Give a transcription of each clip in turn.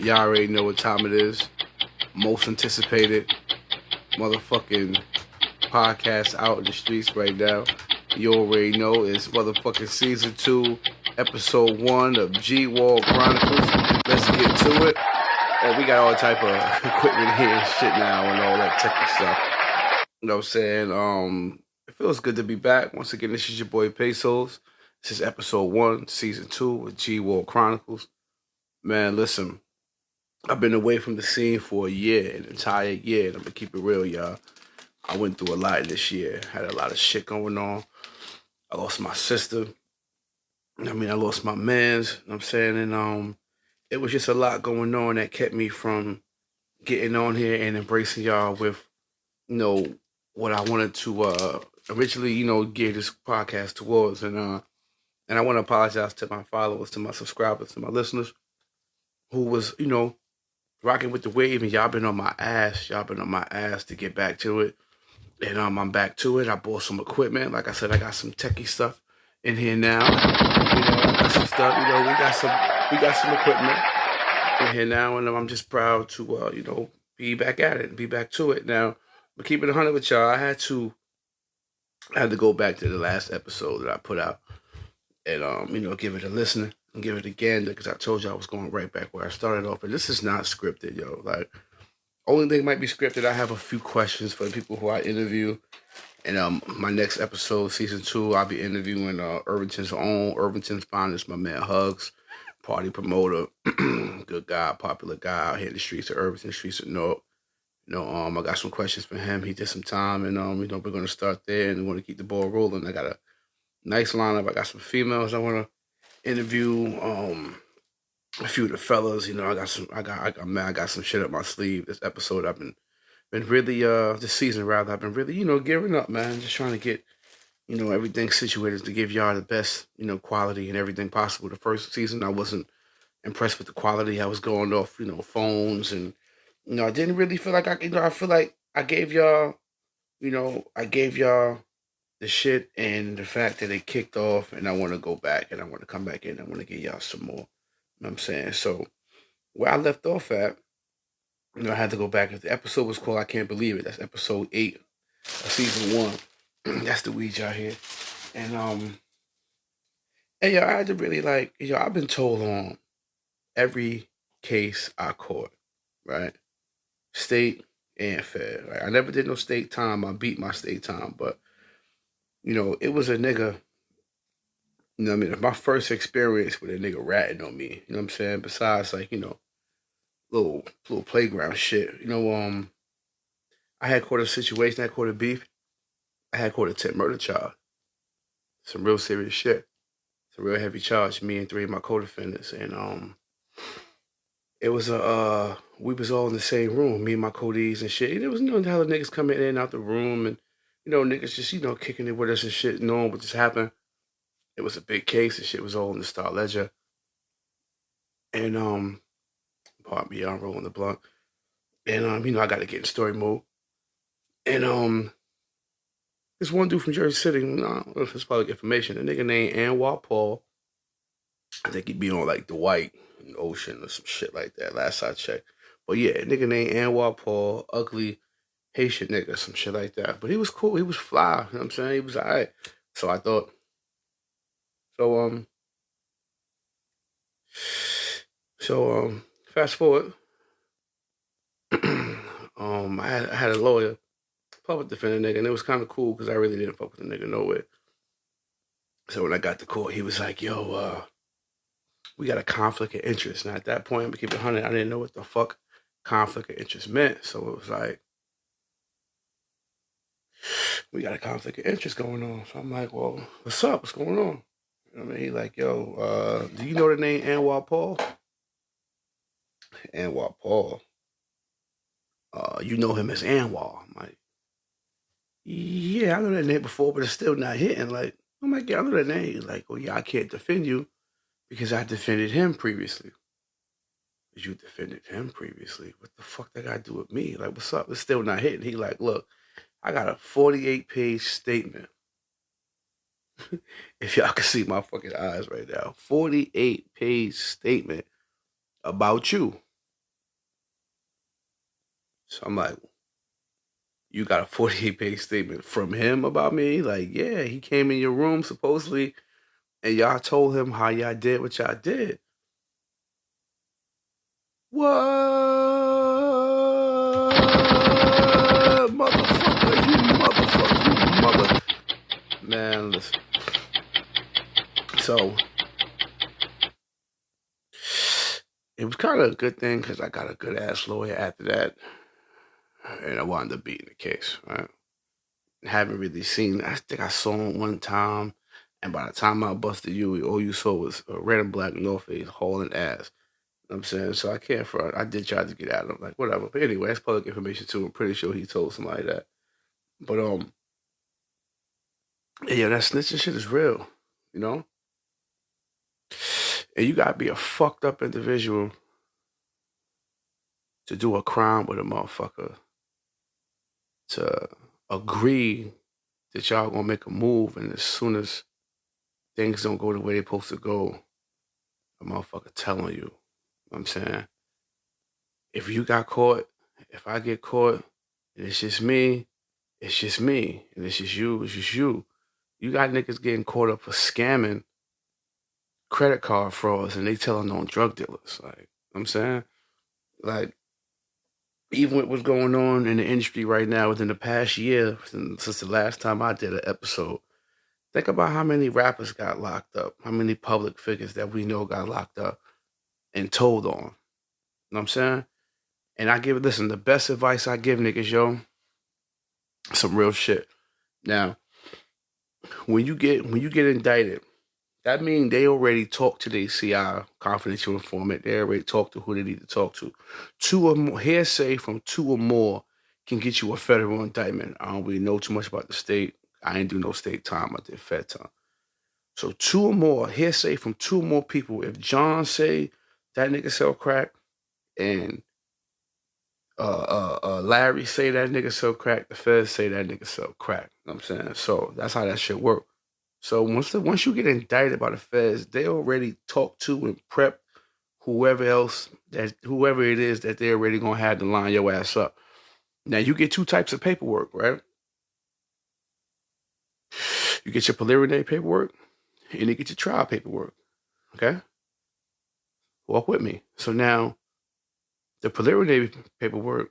Y'all already know what time it is. Most anticipated motherfucking podcast out in the streets right now. You already know it's motherfucking season 2, episode 1 of G Wall Chronicles. Let's get to it. Oh, we got all type of equipment here and shit now and all that techy stuff. You know what I'm saying? It feels good to be back. Once again, this is your boy Pesos. This is episode 1, season 2 of G Wall Chronicles. Man, listen. I've been away from the scene for a year, an entire year, and I'm gonna keep it real, y'all. I went through a lot this year. Had a lot of shit going on. I lost my sister. I lost my mans, you know what I'm saying? And it was just a lot going on that kept me from getting on here and embracing y'all with, you know, what I wanted to originally, gear this podcast towards. And I want to apologize to my followers, to my subscribers, to my listeners who was, rocking with the wave, and y'all been on my ass. Y'all been on my ass to get back to it. And I'm back to it. I bought some equipment. Like I said, I got some techie stuff in here now. I got some stuff. We got some equipment in here now, and I'm just proud to be back at it and be back to it. Now, but keep it 100 with y'all. I had to go back to the last episode that I put out and give it a listen and give it again, because I told you I was going right back where I started off. And this is not scripted, yo. Like, only thing might be scripted. I have a few questions for the people who I interview. And my next episode, season 2, I'll be interviewing Irvington's own, Irvington's finest, my man Hugs, party promoter, good guy, popular guy out here in the streets of Irvington, streets of North. I got some questions for him. He did some time, and we're gonna start there, and we want to keep the ball rolling. I got a nice lineup. I got some females I want to interview. A few of the fellas. I got some shit up my sleeve. This episode, I've been really this season rather. I've been really gearing up, man. Just trying to get everything situated to give y'all the best quality and everything possible. The first season, I wasn't impressed with the quality. I was going off phones, and I didn't really feel like I feel like I gave y'all the shit and the fact that it kicked off, and I want to go back and I want to come back in. I want to give y'all some more. You know what I'm saying? So where I left off at, I had to go back. The episode was called I Can't Believe It. That's episode 8 of season 1. That's the weed y'all here. And I had to really I've been told on every case I caught, right? State and fed. Right? I never did no state time. I beat my state time, but it was a nigga. My first experience with a nigga ratting on me. You know what I'm saying? Besides, little playground shit. I had caught a situation. I had caught a beef. I had caught a tip murder charge. Some real serious shit. Some real heavy charge. Me and 3 of my co-defendants, and it was we was all in the same room. Me and my co-Ds and shit. And it was hella niggas coming in and out the room, and niggas just kicking it with us and shit, knowing what just happened. It was a big case and shit. Was all in the Star Ledger. And pardon me, I'm rolling the blunt. And I got to get in story mode. And this one dude from Jersey City, I don't know if it's public information, a nigga named Anwar Paul. I think he'd be on like the White Ocean or some shit like that. Last I checked. But yeah, a nigga named Anwar Paul, ugly Haitian nigga, some shit like that. But he was cool. He was fly. You know what I'm saying? He was alright. So I thought. Fast forward. I had a lawyer, public defender nigga, and it was kind of cool because I really didn't fuck with the nigga no way. So when I got to court, he was like, "Yo, we got a conflict of interest." And at that point, to keep it 100, I didn't know what the fuck conflict of interest meant. So it was like, we got a conflict of interest going on. So I'm like, well, what's up? What's going on? You know what I mean? He like, yo, do you know the name Anwar Paul? Anwar Paul. You know him as Anwar. I'm like, yeah, I know that name before, but it's still not hitting. Like, I'm like, yeah, I know that name. He's like, oh yeah, I can't defend you because I defended him previously. You defended him previously. What the fuck that got to do with me? Like, what's up? It's still not hitting. He like, look, I got a 48-page statement. If y'all can see my fucking eyes right now. 48-page statement about you. So I'm like, you got a 48-page statement from him about me? Like, yeah, he came in your room supposedly, and y'all told him how y'all did what y'all did. What? Motherfucker, you mother. Man, listen. So, it was kind of a good thing because I got a good ass lawyer after that. And I wound up beating the case, right? Haven't really seen, I think I saw him one time. And by the time I busted you, all you saw was a red and black North Face hauling ass. You know what I'm saying? So I can't front. I did try to get at him, like, whatever. But anyway, that's public information too. I'm pretty sure he told somebody that. But, yeah, that snitching shit is real, you know? And you gotta be a fucked up individual to do a crime with a motherfucker, to agree that y'all gonna make a move, and as soon as things don't go the way they're supposed to go, a motherfucker telling you. I'm saying, if you got caught, if I get caught, and it's just me, it's just me, and it's just you, it's just you. You got niggas getting caught up for scamming credit card frauds, and they telling on drug dealers. Like, I'm saying, like, even with what's going on in the industry right now within the past year, since the last time I did an episode, think about how many rappers got locked up, how many public figures that we know got locked up and told on. You know what I'm saying? And listen, the best advice I give niggas, yo, some real shit. Now, when you get indicted, that means they already talked to the CI, confidential informant. They already talked to who they need to talk to. Two or more, hearsay from two or more can get you a federal indictment. I don't really know too much about the state. I ain't do no state time. I did fed time. So two or more, hearsay from two or more people. If John say that nigga sell crack, and Larry say that nigga sell crack, the feds say that nigga sell crack. You know what I'm saying? So that's how that shit work. So once you get indicted by the feds, they already talk to and prep whoever it is that they're already gonna have to line your ass up. Now you get two types of paperwork, right? You get your preliminary paperwork and you get your trial paperwork. Okay? Walk with me. So now the preliminary paperwork,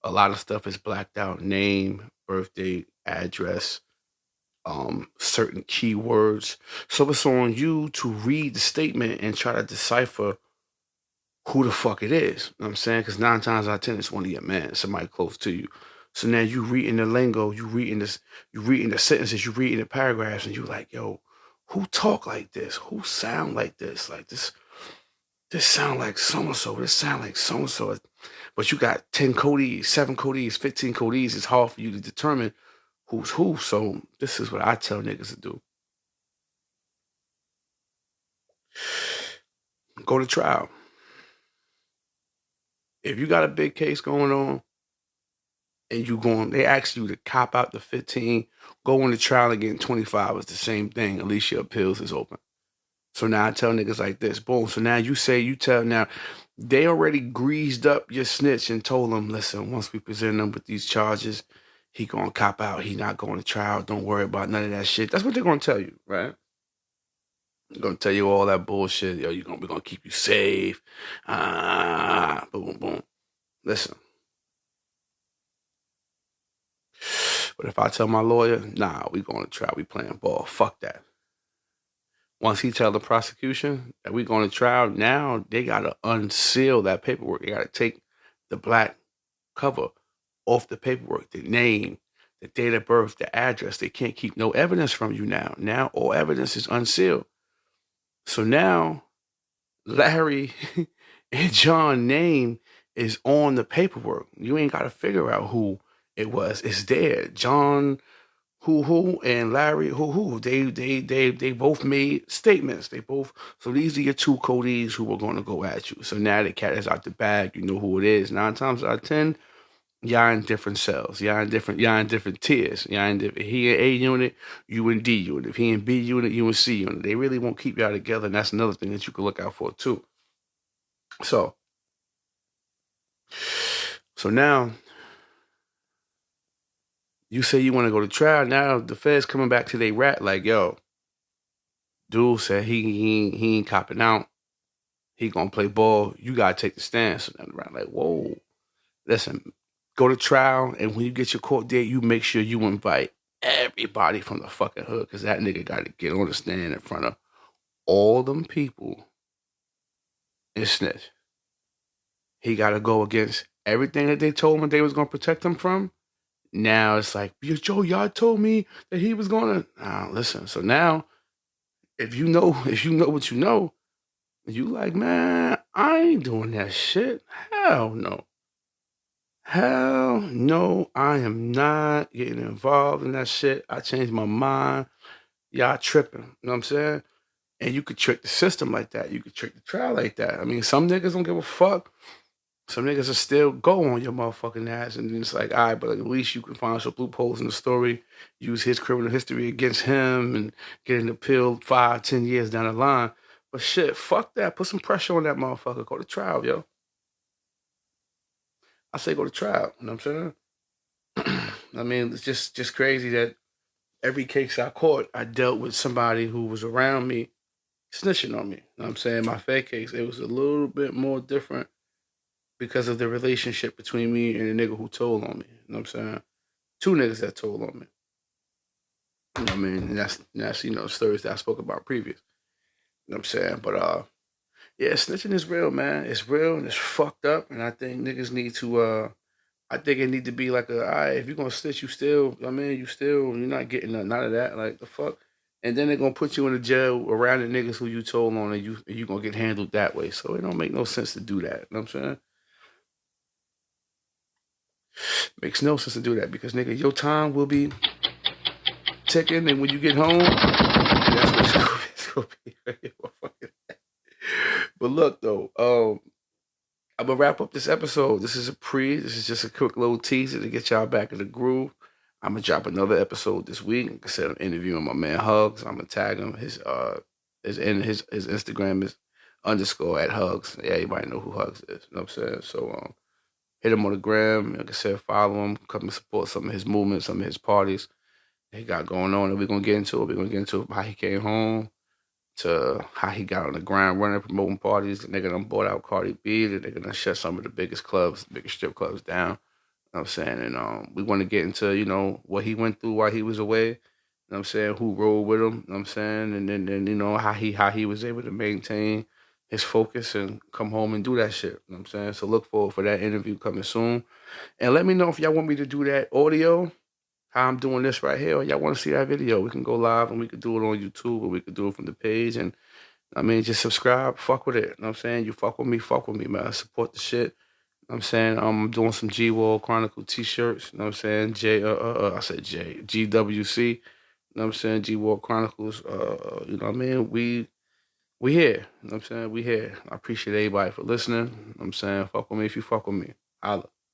a lot of stuff is blacked out. Name, birth date, address, certain keywords. So it's on you to read the statement and try to decipher who the fuck it is. You know what I'm saying? Because 9 times out of 10, it's one of your men, somebody close to you. So now you reading the lingo, you reading the sentences, you reading the paragraphs, and you like, yo, who talk like this? Who sound like this? Like this sound like so-and-so, this sound like so-and-so. But you got 10 codees, 7 codees, 15 codees. It's hard for you to determine who's who. So this is what I tell niggas to do. Go to trial. If you got a big case going on and they ask you to cop out the 15, go on the trial and get 25. It's the same thing. At least your appeals is open. So now I tell niggas like this, boom. So now now they already greased up your snitch and told them, listen, once we present him with these charges, he gonna cop out. He not going to trial. Don't worry about none of that shit. That's what they're gonna tell you, right? They're gonna tell you all that bullshit. Yo, we're gonna keep you safe. Boom, boom. Listen. But if I tell my lawyer, nah, we going to trial. We playing ball. Fuck that. Once he tell the prosecution that we going to trial, now they got to unseal that paperwork. They got to take the black cover off the paperwork, the name, the date of birth, the address. They can't keep no evidence from you now. Now all evidence is unsealed. So now Larry and John name is on the paperwork. You ain't got to figure out who it was. It's there. John who and Larry who. They both made statements. So these are your two codees who were going to go at you. So now the cat is out the bag. You know who it is. 9 times out of 10, y'all in different cells. Y'all in different tiers. He in A unit, you in D unit. If he in B unit, you in C unit. They really won't keep y'all together, and that's another thing that you can look out for too. So So now, you say you want to go to trial. Now the feds coming back to they rat like, yo, dude said he ain't copping out. He gonna play ball. You gotta take the stand. So then around like, whoa, listen, go to trial, and when you get your court date, you make sure you invite everybody from the fucking hood, because that nigga got to get on the stand in front of all them people and snitch. He got to go against everything that they told him they was gonna protect him from. Now it's like, yo, Joe, y'all told me that he was gonna. Listen. So now, if you know what you know, you like, man, I ain't doing that shit. Hell no. Hell no, I am not getting involved in that shit. I changed my mind. Y'all tripping. You know what I'm saying? And you could trick the system like that. You could trick the trial like that. I mean, some niggas don't give a fuck. Some niggas will still go on your motherfucking ass. And then it's like, all right, but at least you can find some loopholes in the story, use his criminal history against him, and get an appeal 5-10 years down the line. But shit, fuck that. Put some pressure on that motherfucker. Go to trial, yo. I say go to trial. You know what I'm saying? I mean, it's just crazy that every case I caught, I dealt with somebody who was around me snitching on me. You know what I'm saying? My Fed case, it was a little bit more different because of the relationship between me and the nigga who told on me. You know what I'm saying? Two niggas that told on me. You know what I mean? And that's stories that I spoke about previous. You know what I'm saying? But yeah, snitching is real, man. It's real and it's fucked up. And I think niggas need to I think it need to be like all right, if you're gonna snitch, you're not getting none of that. Like the fuck. And then they're gonna put you in the jail around the niggas who you told on, and you gonna get handled that way. So it don't make no sense to do that. You know what I'm saying? Makes no sense to do that because nigga, your time will be ticking, and when you get home, that's what it's gonna be. But look though, I'm gonna wrap up this episode. This is just a quick little teaser to get y'all back in the groove. I'm gonna drop another episode this week. Like I said, I'm interviewing my man Hugs. I'm gonna tag him. His Instagram is _ at Hugs. Yeah, everybody know who Hugs is. You know what I'm saying? So hit him on the gram. Like I said, follow him. Come and support some of his movements, some of his parties he got going on. And we're gonna get into it. We're gonna get into how he came home, to how he got on the ground running, promoting parties. The nigga done bought out Cardi B. The nigga done shut some of the biggest clubs, biggest strip clubs down. You know what I'm saying? And we want to get into, what he went through while he was away. You know what I'm saying? Who rolled with him. You know what I'm saying? And then how he was able to maintain his focus and come home and do that shit. You know what I'm saying? So look forward for that interview coming soon. And let me know if y'all want me to do that audio, how I'm doing this right here, or y'all want to see that video. We can go live and we could do it on YouTube, or we could do it from the page. And I mean, just subscribe, fuck with it. You know what I'm saying? You fuck with me, man. I support the shit. You know what I'm saying? I'm doing some G-Wall Chronicle t-shirts. You know what I'm saying? I said GWC. You know what I'm saying? G-Wall Chronicles. You know what I mean? We here. You know what I'm saying? We here. I appreciate everybody for listening. You know what I'm saying? Fuck with me if you fuck with me. Holla.